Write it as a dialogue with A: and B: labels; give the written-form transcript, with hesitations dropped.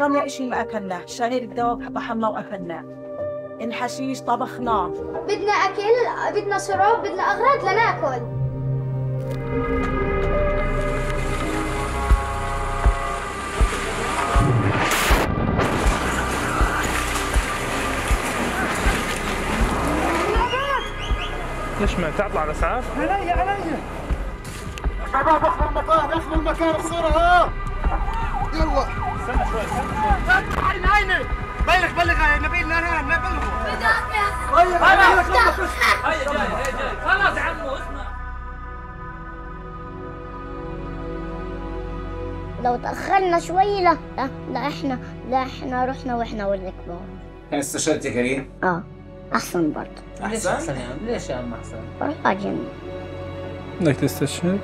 A: أكرمنا إشي ما أكلناه، عشان هيك الدواء طحناه وأكلناه. الحشيش طبخناه.
B: بدنا أكل، بدنا شراب، بدنا أغراض لناكل.
C: ليش ما تعطل على اسعاف؟
D: علي شباب اخذوا المكان، اخذوا المكان بسرعه. يلا
C: استنى شوي
D: عيني بلغ نبيل نهان بلغوا.
E: هيا جاي خلاص يا عمو اسمع.
B: لو تأخرنا شوي لا احنا رحنا واحنا والكبار.
F: كان استشرت يا كريم؟
B: أحسن برضه.
E: ليش احسن يا عم؟ ليش يا عم احسن؟
B: والله جنة.
G: بدك تستشهد؟